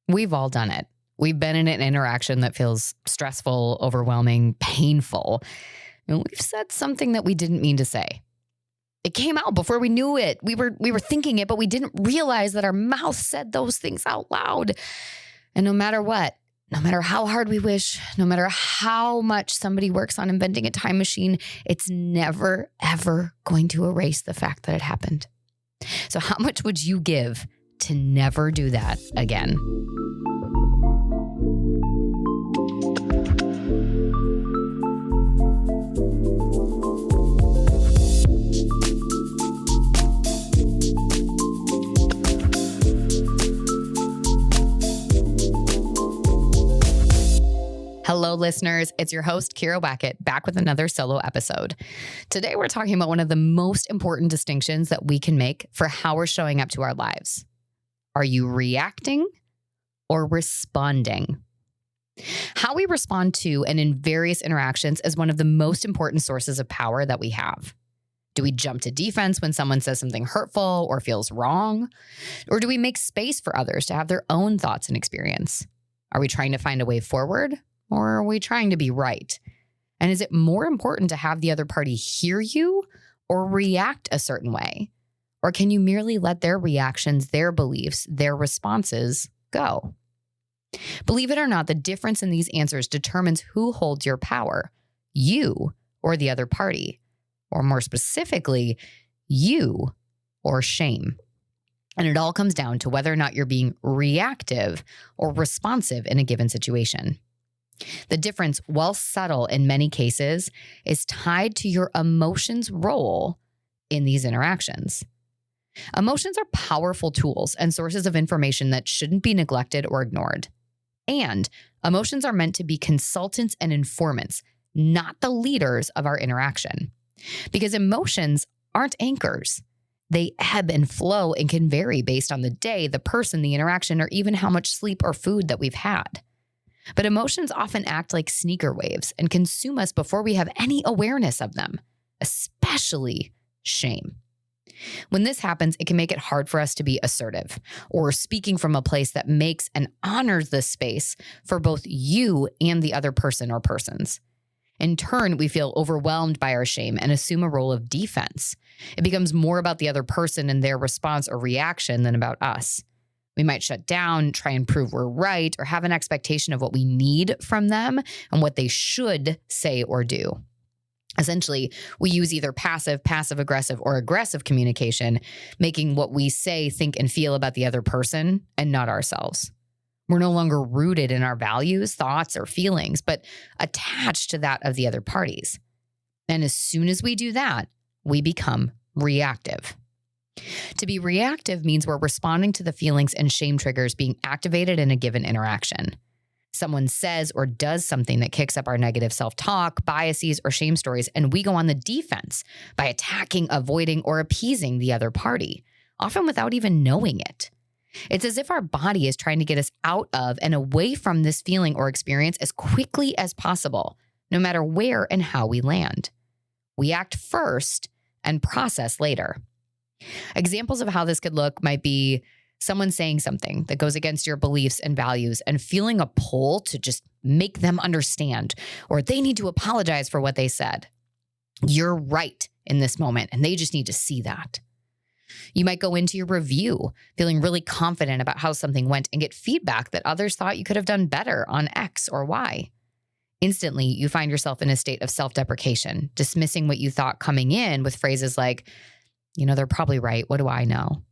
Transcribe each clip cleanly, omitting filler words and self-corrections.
We've all done it. We've been in an interaction that feels stressful, overwhelming, painful, and we've said something that we didn't mean to say. It came out before we knew it. We were thinking it, but we didn't realize that our mouth said those things out loud. And no matter what, no matter how hard we wish, no matter how much somebody works on inventing a time machine, it's never, ever going to erase the fact that it happened. So how much would you give to never do that again? Hello, listeners. It's your host, Kira Wackett, back with another solo episode. Today, we're talking about one of the most important distinctions that we can make for how we're showing up to our lives. Are you reacting or responding? How we respond to and in various interactions is one of the most important sources of power that we have. Do we jump to defense when someone says something hurtful or feels wrong? Or do we make space for others to have their own thoughts and experience? Are we trying to find a way forward? Or are we trying to be right? And is it more important to have the other party hear you or react a certain way? Or can you merely let their reactions, their beliefs, their responses go? Believe it or not, the difference in these answers determines who holds your power, you or the other party, or more specifically, you or shame. And it all comes down to whether or not you're being reactive or responsive in a given situation. The difference, while subtle in many cases, is tied to your emotions' role in these interactions. Emotions are powerful tools and sources of information that shouldn't be neglected or ignored. And emotions are meant to be consultants and informants, not the leaders of our interaction. Because emotions aren't anchors. They ebb and flow and can vary based on the day, the person, the interaction, or even how much sleep or food that we've had. But emotions often act like sneaker waves and consume us before we have any awareness of them, especially shame. When this happens, it can make it hard for us to be assertive or speaking from a place that makes and honors the space for both you and the other person or persons. In turn, we feel overwhelmed by our shame and assume a role of defense. It becomes more about the other person and their response or reaction than about us. We might shut down, try and prove we're right, or have an expectation of what we need from them and what they should say or do. Essentially, we use either passive-aggressive, or aggressive communication, making what we say, think, and feel about the other person and not ourselves. We're no longer rooted in our values, thoughts, or feelings, but attached to that of the other parties. And as soon as we do that, we become reactive. To be reactive means we're responding to the feelings and shame triggers being activated in a given interaction. Someone says or does something that kicks up our negative self-talk, biases, or shame stories, and we go on the defense by attacking, avoiding, or appeasing the other party, often without even knowing it. It's as if our body is trying to get us out of and away from this feeling or experience as quickly as possible, no matter where and how we land. We act first and process later. Examples of how this could look might be someone saying something that goes against your beliefs and values and feeling a pull to just make them understand, or they need to apologize for what they said. You're right in this moment, and they just need to see that. You might go into your review feeling really confident about how something went and get feedback that others thought you could have done better on X or Y. Instantly, you find yourself in a state of self-deprecation, dismissing what you thought coming in with phrases like, they're probably right. What do I know?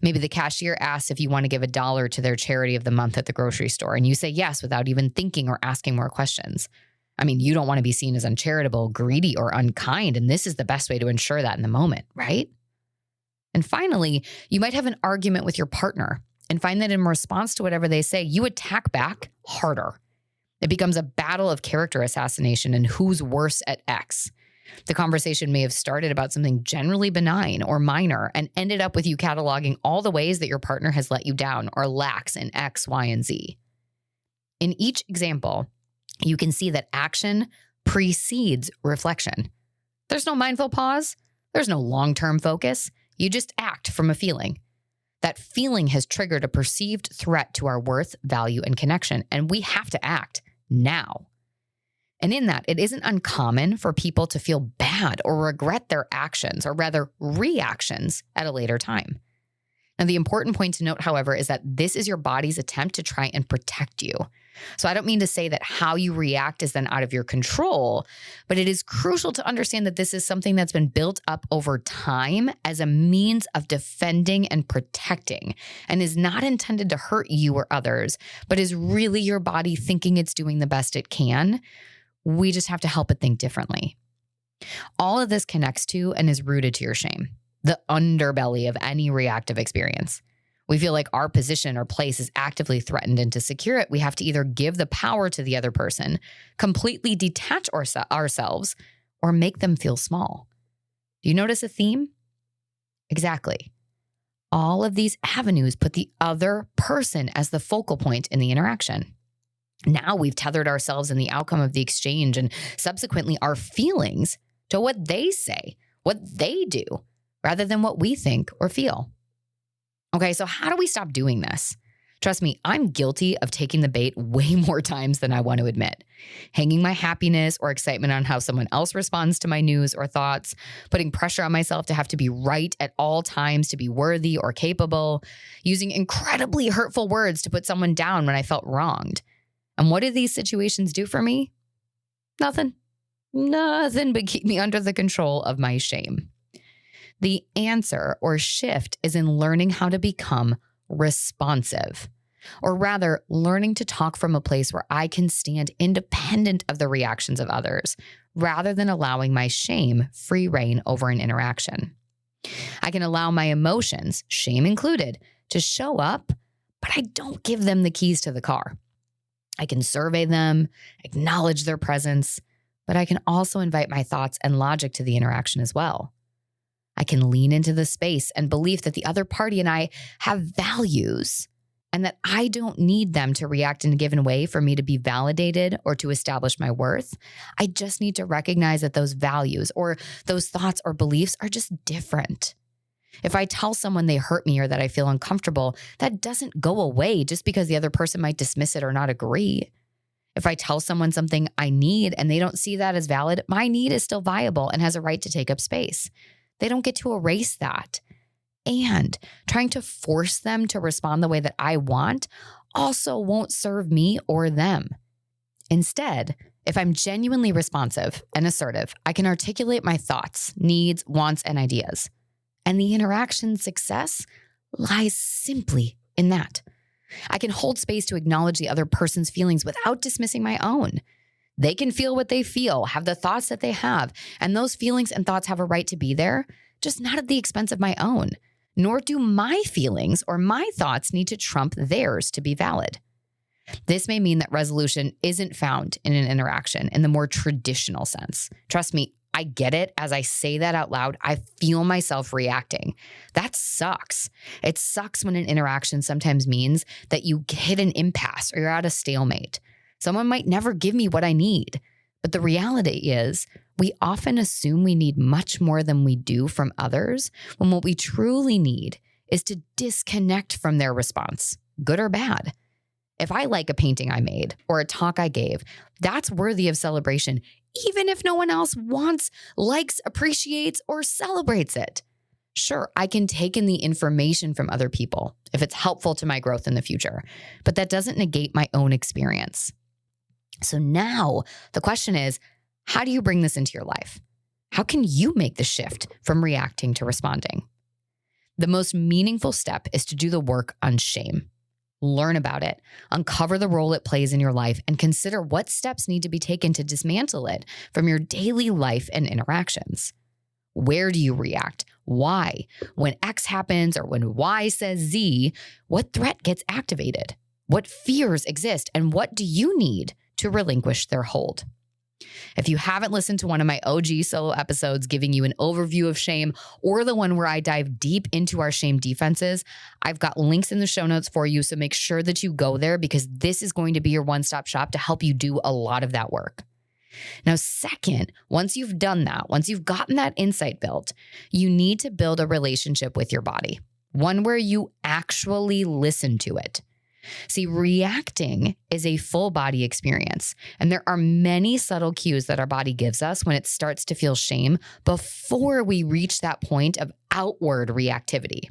Maybe the cashier asks if you want to give $1 to their charity of the month at the grocery store, and you say yes without even thinking or asking more questions. You don't want to be seen as uncharitable, greedy, or unkind, and this is the best way to ensure that in the moment, right? And finally, you might have an argument with your partner and find that in response to whatever they say, you attack back harder. It becomes a battle of character assassination and who's worse at X. The conversation may have started about something generally benign or minor and ended up with you cataloging all the ways that your partner has let you down or lacks in X, Y, and Z. In each example, you can see that action precedes reflection. There's no mindful pause. There's no long-term focus. You just act from a feeling. That feeling has triggered a perceived threat to our worth, value, and connection, and we have to act now. And in that, it isn't uncommon for people to feel bad or regret their actions, or rather reactions, at a later time. Now, the important point to note, however, is that this is your body's attempt to try and protect you. So I don't mean to say that how you react is then out of your control, but it is crucial to understand that this is something that's been built up over time as a means of defending and protecting, and is not intended to hurt you or others, but is really your body thinking it's doing the best it can. We just have to help it think differently. All of this connects to and is rooted to your shame, the underbelly of any reactive experience. We feel like our position or place is actively threatened, and to secure it, we have to either give the power to the other person, completely detach ourselves, or make them feel small. Do you notice a theme? Exactly. All of these avenues put the other person as the focal point in the interaction. Now we've tethered ourselves in the outcome of the exchange, and subsequently our feelings, to what they say, what they do, rather than what we think or feel. Okay, so how do we stop doing this? Trust me, I'm guilty of taking the bait way more times than I want to admit. Hanging my happiness or excitement on how someone else responds to my news or thoughts, putting pressure on myself to have to be right at all times to be worthy or capable, using incredibly hurtful words to put someone down when I felt wronged. And what do these situations do for me? Nothing. Nothing but keep me under the control of my shame. The answer or shift is in learning how to become responsive, or rather learning to talk from a place where I can stand independent of the reactions of others, rather than allowing my shame free rein over an interaction. I can allow my emotions, shame included, to show up, but I don't give them the keys to the car. I can survey them, acknowledge their presence, but I can also invite my thoughts and logic to the interaction as well. I can lean into the space and belief that the other party and I have values, and that I don't need them to react in a given way for me to be validated or to establish my worth. I just need to recognize that those values or those thoughts or beliefs are just different. If I tell someone they hurt me or that I feel uncomfortable, that doesn't go away just because the other person might dismiss it or not agree. If I tell someone something I need and they don't see that as valid, my need is still viable and has a right to take up space. They don't get to erase that. And trying to force them to respond the way that I want also won't serve me or them. Instead, if I'm genuinely responsive and assertive, I can articulate my thoughts, needs, wants, and ideas. And the interaction success lies simply in that. I can hold space to acknowledge the other person's feelings without dismissing my own. They can feel what they feel, have the thoughts that they have, and those feelings and thoughts have a right to be there, just not at the expense of my own. Nor do my feelings or my thoughts need to trump theirs to be valid. This may mean that resolution isn't found in an interaction in the more traditional sense. Trust me, I get it. As I say that out loud, I feel myself reacting. That sucks. It sucks when an interaction sometimes means that you hit an impasse or you're at a stalemate. Someone might never give me what I need. But the reality is, we often assume we need much more than we do from others, when what we truly need is to disconnect from their response, good or bad. If I like a painting I made or a talk I gave, that's worthy of celebration, even if no one else wants, likes, appreciates, or celebrates it. Sure, I can take in the information from other people if it's helpful to my growth in the future, but that doesn't negate my own experience. So now the question is, how do you bring this into your life? How can you make the shift from reacting to responding? The most meaningful step is to do the work on shame. Learn about it, uncover the role it plays in your life, and consider what steps need to be taken to dismantle it from your daily life and interactions. Where do you react? Why? When X happens or when Y says Z, what threat gets activated? What fears exist? And what do you need to relinquish their hold? If you haven't listened to one of my OG solo episodes giving you an overview of shame, or the one where I dive deep into our shame defenses, I've got links in the show notes for you, so make sure that you go there, because this is going to be your one-stop shop to help you do a lot of that work. Now, second, once you've done that, once you've gotten that insight built, you need to build a relationship with your body. one where you actually listen to it. See, reacting is a full body experience, and there are many subtle cues that our body gives us when it starts to feel shame before we reach that point of outward reactivity.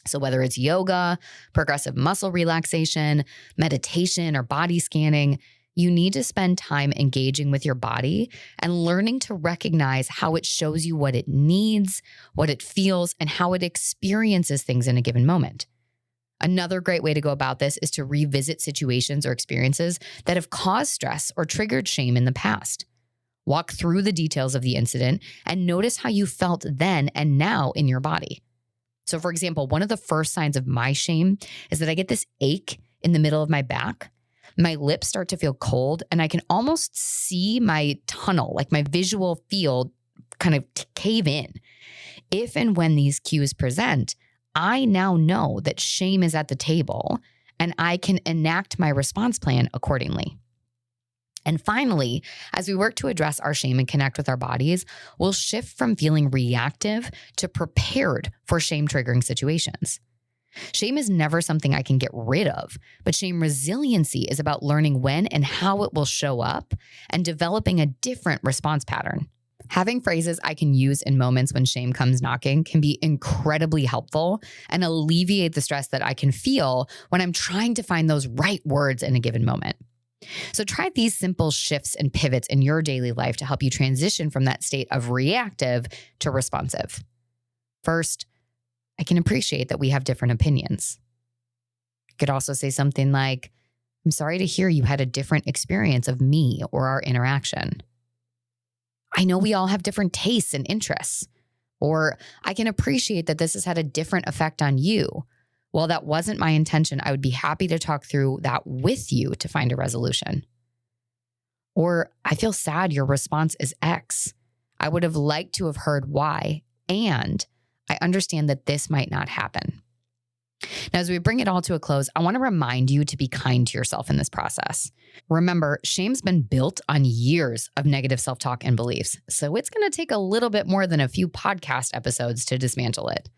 So whether it's yoga, progressive muscle relaxation, meditation, or body scanning, you need to spend time engaging with your body and learning to recognize how it shows you what it needs, what it feels, and how it experiences things in a given moment. Another great way to go about this is to revisit situations or experiences that have caused stress or triggered shame in the past. Walk through the details of the incident and notice how you felt then and now in your body. So, for example, one of the first signs of my shame is that I get this ache in the middle of my back. My lips start to feel cold, and I can almost see my tunnel, like my visual field, kind of cave in. If and when these cues present, I now know that shame is at the table, and I can enact my response plan accordingly. And finally, as we work to address our shame and connect with our bodies, we'll shift from feeling reactive to prepared for shame-triggering situations. Shame is never something I can get rid of, but shame resiliency is about learning when and how it will show up and developing a different response pattern. Having phrases I can use in moments when shame comes knocking can be incredibly helpful and alleviate the stress that I can feel when I'm trying to find those right words in a given moment. So try these simple shifts and pivots in your daily life to help you transition from that state of reactive to responsive. First, I can appreciate that we have different opinions. You could also say something like, I'm sorry to hear you had a different experience of me or our interaction. I know we all have different tastes and interests. Or I can appreciate that this has had a different effect on you. While that wasn't my intention, I would be happy to talk through that with you to find a resolution. Or I feel sad your response is X. I would have liked to have heard Y, and I understand that this might not happen. Now, as we bring it all to a close, I want to remind you to be kind to yourself in this process. Remember, shame's been built on years of negative self-talk and beliefs, so it's going to take a little bit more than a few podcast episodes to dismantle it.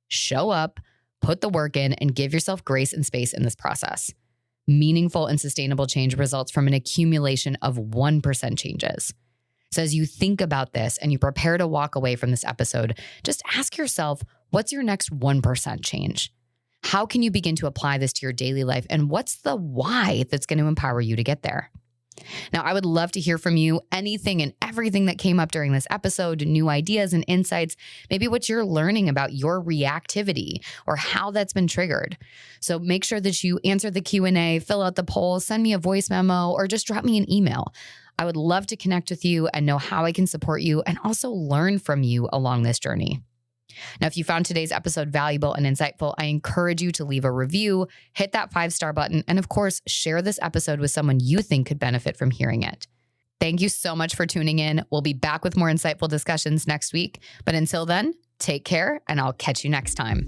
Show up, put the work in, and give yourself grace and space in this process. Meaningful and sustainable change results from an accumulation of 1% changes. So as you think about this and you prepare to walk away from this episode, just ask yourself, what's your next 1% change? How can you begin to apply this to your daily life? And what's the why that's going to empower you to get there? Now, I would love to hear from you, anything and everything that came up during this episode, new ideas and insights, maybe what you're learning about your reactivity or how that's been triggered. So make sure that you answer the Q&A, fill out the poll, send me a voice memo, or just drop me an email. I would love to connect with you and know how I can support you and also learn from you along this journey. Now, if you found today's episode valuable and insightful, I encourage you to leave a review, hit that 5-star button, and of course, share this episode with someone you think could benefit from hearing it. Thank you so much for tuning in. We'll be back with more insightful discussions next week. But until then, take care, and I'll catch you next time.